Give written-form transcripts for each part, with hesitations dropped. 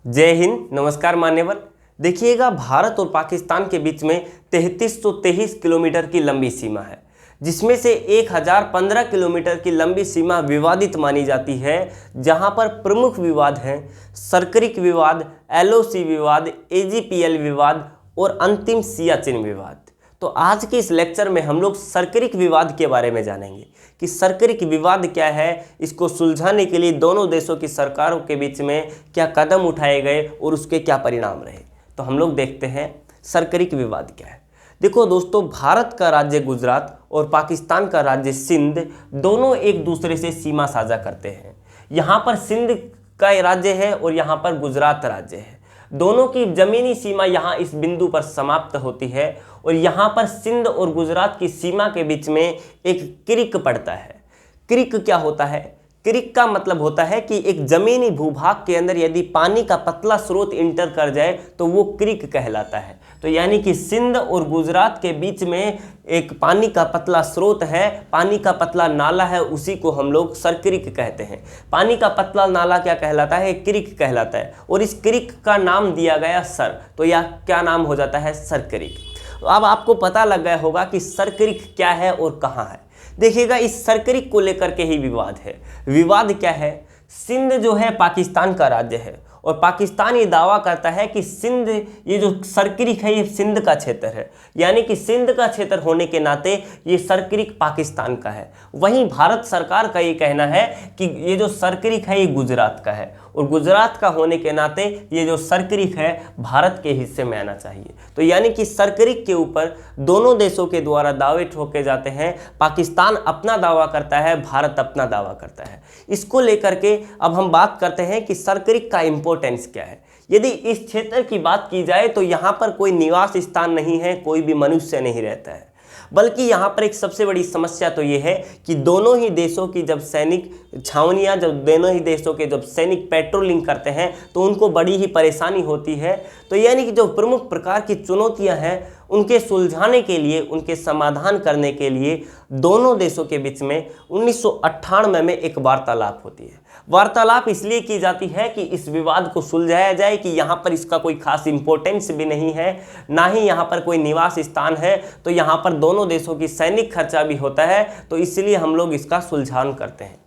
जय हिंद, नमस्कार मान्यवर। देखिएगा, भारत और पाकिस्तान के बीच में 3323 किलोमीटर की लंबी सीमा है, जिसमें से 1015 किलोमीटर की लंबी सीमा विवादित मानी जाती है, जहां पर प्रमुख विवाद हैं सरक्रिक विवाद, एलओसी विवाद, एजीपीएल विवाद और अंतिम सियाचिन विवाद। तो आज के इस लेक्चर में हम लोग सरक्रिक विवाद के बारे में जानेंगे कि सरक्रिक विवाद क्या है, इसको सुलझाने के लिए दोनों देशों की सरकारों के बीच में क्या कदम उठाए गए और उसके क्या परिणाम रहे। तो हम लोग देखते हैं सरक्रिक विवाद क्या है। देखो दोस्तों, भारत का राज्य गुजरात और पाकिस्तान का राज्य सिंध दोनों एक दूसरे से सीमा साझा करते हैं। यहाँ पर सिंध का राज्य है और यहाँ पर गुजरात राज्य है। दोनों की जमीनी सीमा यहाँ इस बिंदु पर समाप्त होती है और यहाँ पर सिंध और गुजरात की सीमा के बीच में एक क्रीक पड़ता है। क्रीक क्या होता है? क्रीक का मतलब होता है कि एक जमीनी भूभाग के अंदर यदि पानी का पतला स्रोत इंटर कर जाए तो वो क्रीक कहलाता है। तो यानी कि सिंध और गुजरात के बीच में एक पानी का पतला स्रोत है, पानी का पतला नाला है, उसी को हम लोग सरक्रिक कहते हैं। पानी का पतला नाला क्या कहलाता है? क्रीक कहलाता है। और इस क्रीक का नाम दिया गया सर, तो यह क्या नाम हो जाता है? सरक्रिक। तो अब आपको पता लग गया होगा कि सरक्रिक क्या है और कहाँ है। देखिएगा, इस सरक्रिक को लेकर के ही विवाद है। विवाद क्या है? सिंध जो है पाकिस्तान का राज्य है और पाकिस्तान ये दावा करता है कि सिंध, ये जो सरक्रिक है, ये सिंध का क्षेत्र है, यानी कि सिंध का क्षेत्र होने के नाते ये सरक्रिक पाकिस्तान का है। वहीं भारत सरकार का ये कहना है कि ये जो सरक्रिक है ये गुजरात का है और गुजरात का होने के नाते ये जो सरक्रिक है भारत के हिस्से में आना चाहिए। तो यानी कि सरक्रिक के ऊपर दोनों देशों के द्वारा दावे ठोके जाते हैं। पाकिस्तान अपना दावा करता है, भारत अपना दावा करता है। इसको लेकर के अब हम बात करते हैं कि सरक्रिक का इंपॉर्टेंस क्या है। यदि इस क्षेत्र की बात की जाए तो यहाँ पर कोई निवास स्थान नहीं है, कोई भी मनुष्य नहीं रहता है, बल्कि यहाँ पर एक सबसे बड़ी समस्या तो ये है कि दोनों ही देशों की जब सैनिक छावनियाँ, जब दोनों ही देशों के जब सैनिक पेट्रोलिंग करते हैं तो उनको बड़ी ही परेशानी होती है। तो यानी कि जो प्रमुख प्रकार की चुनौतियाँ हैं उनके सुलझाने के लिए, उनके समाधान करने के लिए दोनों देशों के बीच में 1998 में एक वार्तालाप होती है। वार्तालाप इसलिए की जाती है कि इस विवाद को सुलझाया जाए कि यहाँ पर इसका कोई खास इंपॉर्टेंस भी नहीं है, ना ही यहाँ पर कोई निवास स्थान है, तो यहाँ पर दोनों देशों की सैनिक खर्चा भी होता है, तो इसलिए हम लोग इसका सुलझान करते हैं।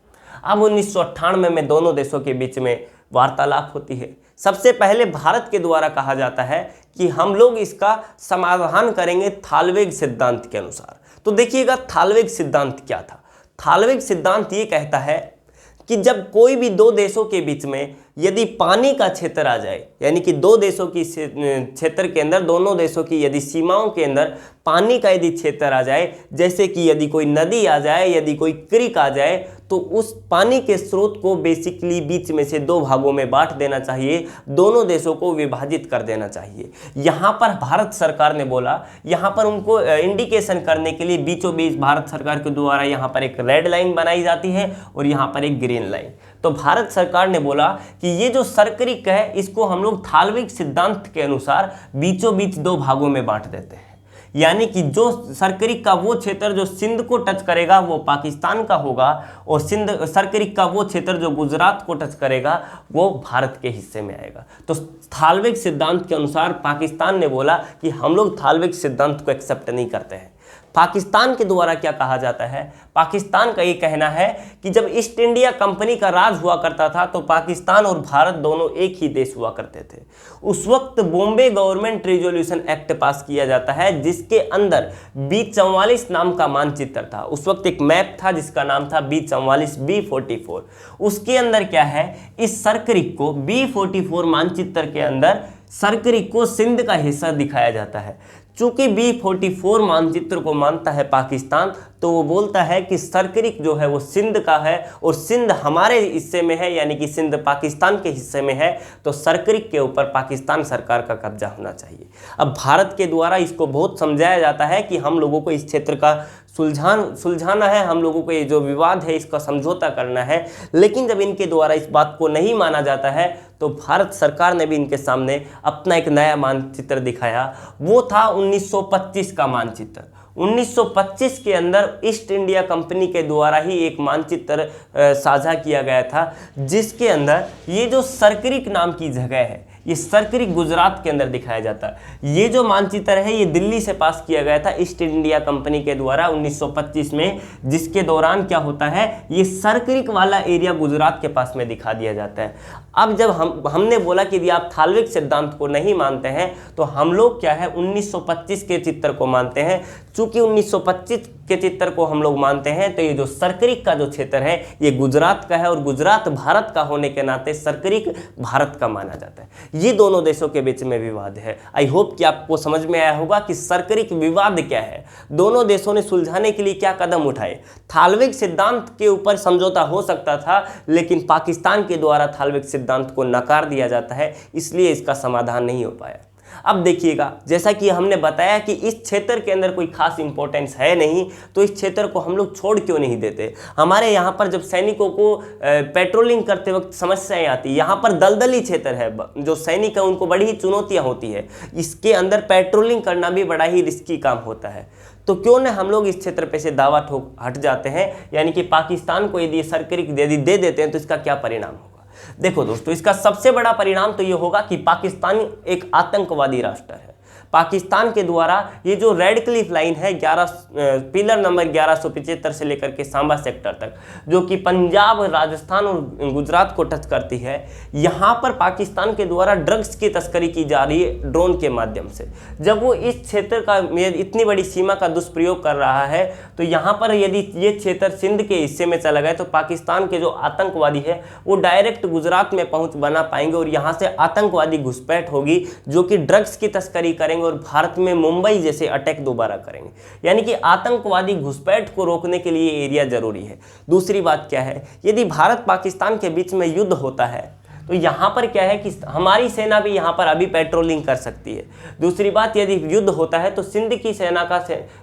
अब 1998 में दोनों देशों के बीच में वार्तालाप होती है। सबसे पहले भारत के द्वारा कहा जाता है कि हम लोग इसका समाधान करेंगे थालवेग सिद्धांत के अनुसार। तो देखिएगा, थालवेग सिद्धांत क्या था? थालवेग सिद्धांत ये कहता है कि जब कोई भी दो देशों के बीच में यदि पानी का क्षेत्र आ जाए, यानी कि दो देशों की क्षेत्र के अंदर, दोनों देशों की यदि सीमाओं के अंदर पानी का यदि क्षेत्र आ जाए, जैसे कि यदि कोई नदी आ जाए, यदि कोई क्रीक आ जाए, तो उस पानी के स्रोत को बेसिकली बीच में से दो भागों में बांट देना चाहिए, दोनों देशों को विभाजित कर देना चाहिए। यहाँ पर भारत सरकार ने बोला, यहाँ पर उनको इंडिकेशन करने के लिए बीचों बीच भारत सरकार के द्वारा यहाँ पर एक रेड लाइन बनाई जाती है और यहाँ पर एक ग्रीन लाइन। तो भारत सरकार ने बोला कि ये जो सरक्रिक है इसको हम लोग थालवेग सिद्धांत के अनुसार बीचों बीच दो भागों में बांट देते हैं। यानी कि जो सरक्रिक का वो क्षेत्र जो सिंध को टच करेगा वो पाकिस्तान का होगा और सरक्रिक का वो क्षेत्र जो गुजरात को टच करेगा वो भारत के हिस्से में आएगा। तो थालवेग सिद्धांत के अनुसार पाकिस्तान ने बोला कि हम लोग थालवेग सिद्धांत को एक्सेप्ट नहीं करते हैं। पाकिस्तान के द्वारा क्या कहा जाता है? पाकिस्तान का ये कहना है कि जब ईस्ट इंडिया कंपनी का राज हुआ करता था तो पाकिस्तान और भारत दोनों एक ही देश हुआ करते थे। उस वक्त बॉम्बे गवर्नमेंट रिजोल्यूशन एक्ट पास किया जाता है, जिसके अंदर B44 नाम का मानचित्र था। उस वक्त एक मैप था जिसका नाम था B44, B44। उसके अंदर क्या है, इस सरक्रिक को B44 मानचित्र के अंदर सरक्रिक को सिंध का हिस्सा दिखाया जाता है। चूंकि B44 मानचित्र को मानता है पाकिस्तान, तो वो बोलता है कि सरक्रिक जो है वो सिंध का है और सिंध हमारे हिस्से में है, यानी कि सिंध पाकिस्तान के हिस्से में है, तो सरक्रिक के ऊपर पाकिस्तान सरकार का कब्जा होना चाहिए। अब भारत के द्वारा इसको बहुत समझाया जाता है कि हम लोगों को इस क्षेत्र का सुलझाना है, हम लोगों को ये जो विवाद है इसका समझौता करना है। लेकिन जब इनके द्वारा इस बात को नहीं माना जाता है तो भारत सरकार ने भी इनके सामने अपना एक नया मानचित्र दिखाया। वो था 1925 का मानचित्र। 1925 के अंदर ईस्ट इंडिया कंपनी के द्वारा ही एक मानचित्र साझा किया गया था, जिसके अंदर ये जो सरक्रिक नाम की जगह है, ये सर्करिक गुजरात के अंदर दिखाया जाता है। ये जो मानचित्र है ये दिल्ली से पास किया गया था ईस्ट इंडिया कंपनी के द्वारा 1925 में, जिसके दौरान क्या होता है ये सर्करिक वाला एरिया गुजरात के पास में दिखा दिया जाता है। अब जब हमने बोला कि यदि आप थालविक सिद्धांत को नहीं मानते हैं तो हम लोग क्या है 1925 के चित्र को मानते हैं। चूंकि 1925 के चित्र को हम लोग मानते हैं तो ये जो सर्करिक का जो क्षेत्र है ये गुजरात का है और गुजरात भारत का होने के नाते सर्करिक भारत का माना जाता है। ये दोनों देशों के बीच में विवाद है। आई होप कि आपको समझ में आया होगा कि सर्करिक विवाद क्या है, दोनों देशों ने सुलझाने के लिए क्या कदम उठाए। थालविक सिद्धांत के ऊपर समझौता हो सकता था लेकिन पाकिस्तान के द्वारा थालविक सिद्धांत को नकार दिया जाता है, इसलिए इसका समाधान नहीं हो पाया। अब देखिएगा, जैसा कि हमने बताया कि इस क्षेत्र के अंदर कोई खास इंपॉर्टेंस है नहीं, तो इस क्षेत्र को हम लोग छोड़ क्यों नहीं देते। हमारे यहाँ पर जब सैनिकों को पेट्रोलिंग करते वक्त समस्याएं आती, यहाँ पर दलदली क्षेत्र है, जो सैनिक है उनको बड़ी ही चुनौतियाँ होती है, इसके अंदर पेट्रोलिंग करना भी बड़ा ही रिस्की काम होता है। तो क्यों न हम लोग इस क्षेत्र पे से दावा ठोक हट जाते हैं, यानी कि पाकिस्तान को यदि सर्करिक यदि दे देते हैं तो इसका क्या परिणाम होगा। देखो दोस्तों, इसका सबसे बड़ा परिणाम तो ये होगा कि पाकिस्तान एक आतंकवादी राष्ट्र है। पाकिस्तान के द्वारा ये जो रेड क्लिफ लाइन है 11 पिलर नंबर 1175 से लेकर के सांबा सेक्टर तक, जो कि पंजाब, राजस्थान और गुजरात को टच करती है, यहाँ पर पाकिस्तान के द्वारा ड्रग्स की तस्करी की जा रही है ड्रोन के माध्यम से। जब वो इस क्षेत्र का इतनी बड़ी सीमा का दुष्प्रयोग कर रहा है तो यहाँ पर यदि ये क्षेत्र सिंध के हिस्से में चला गया तो पाकिस्तान के जो आतंकवादी है वो डायरेक्ट गुजरात में पहुँच बना पाएंगे और यहाँ से आतंकवादी घुसपैठ होगी जो कि ड्रग्स की तस्करी करेंगे और भारत में मुंबई जैसे अटैक दोबारा करेंगे। यानी कि आतंकवादी घुसपैठ को रोकने के लिए एरिया जरूरी है। दूसरी बात क्या है, यदि भारत पाकिस्तान के बीच में युद्ध होता है तो यहाँ पर क्या है कि हमारी सेना भी यहाँ पर अभी पेट्रोलिंग कर सकती है। दूसरी बात, यदि युद्ध होता है तो सिंध की सेना का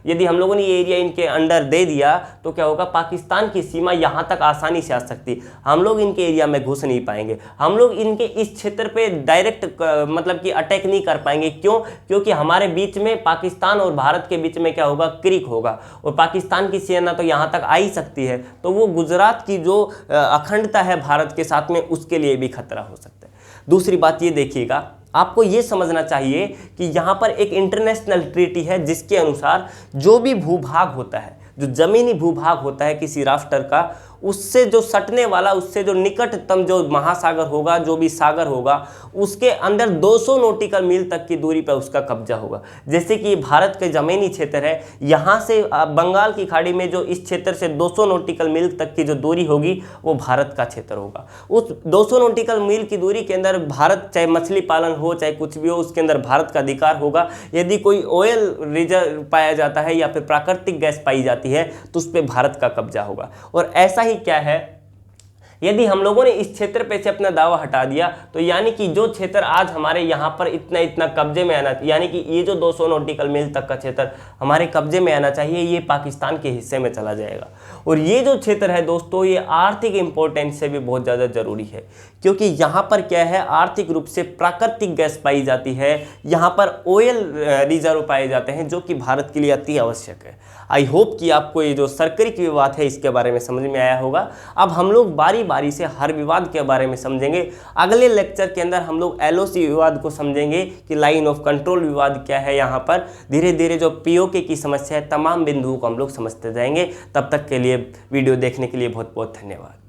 यदि हम लोगों ने ये एरिया इनके अंडर दे दिया तो क्या होगा, पाकिस्तान की सीमा यहाँ तक आसानी से आ सकती है। हम लोग इनके एरिया में घुस नहीं पाएंगे, हम लोग इनके इस क्षेत्र पे डायरेक्ट मतलब कि अटैक नहीं कर पाएंगे। क्यों? क्योंकि हमारे बीच में पाकिस्तान और भारत के बीच में क्या होगा, क्रीक होगा और पाकिस्तान की सेना तो यहाँ तक आ ही सकती है, तो वो गुजरात की जो अखंडता है भारत के साथ में उसके लिए भी खतरा हो सकता है। दूसरी बात ये देखिएगा, आपको ये समझना चाहिए कि यहाँ पर एक इंटरनेशनल ट्रीटी है जिसके अनुसार जो भी भूभाग होता है, जो जमीनी भूभाग होता है किसी राष्ट्र का, उससे जो सटने वाला, उससे जो निकटतम जो महासागर होगा, जो भी सागर होगा, उसके अंदर 200 नॉटिकल मील तक की दूरी पर उसका कब्जा होगा। जैसे कि भारत के जमीनी क्षेत्र है, यहाँ से बंगाल की खाड़ी में जो इस क्षेत्र से 200 नॉटिकल मील तक की जो दूरी होगी वो भारत का क्षेत्र होगा। उस 200 नॉटिकल मील की दूरी के अंदर भारत, चाहे मछली पालन हो चाहे कुछ भी हो, उसके अंदर भारत का अधिकार होगा। यदि कोई ऑयल रिजर्व पाया जाता है या फिर प्राकृतिक गैस पाई जाती है तो उस पर भारत का कब्जा होगा। और ऐसा ही क्या है, यदि हम लोगों ने इस क्षेत्र पे से अपना दावा हटा दिया तो यानी कि जो क्षेत्र आज हमारे यहाँ पर इतना इतना कब्जे में आना, यानी कि ये जो 200 नॉटिकल मील तक का क्षेत्र हमारे कब्जे में आना चाहिए, ये पाकिस्तान के हिस्से में चला जाएगा। और ये जो क्षेत्र है दोस्तों, ये आर्थिक इंपॉर्टेंस से भी बहुत ज़्यादा जरूरी है, क्योंकि यहाँ पर क्या है, आर्थिक रूप से प्राकृतिक गैस पाई जाती है, यहाँ पर ऑयल रिजर्व पाए जाते हैं जो कि भारत के लिए अति आवश्यक है। आई होप कि आपको ये जो सर्करिक विवाद है इसके बारे में समझ में आया होगा। अब हम लोग बारी बारी से हर विवाद के बारे में समझेंगे। अगले लेक्चर के अंदर हम लोग LOC विवाद को समझेंगे कि लाइन ऑफ कंट्रोल विवाद क्या है। यहाँ पर धीरे धीरे जो POK की समस्या है, तमाम बिंदुओं को हम लोग समझते जाएंगे। तब तक के लिए वीडियो देखने के लिए बहुत बहुत धन्यवाद।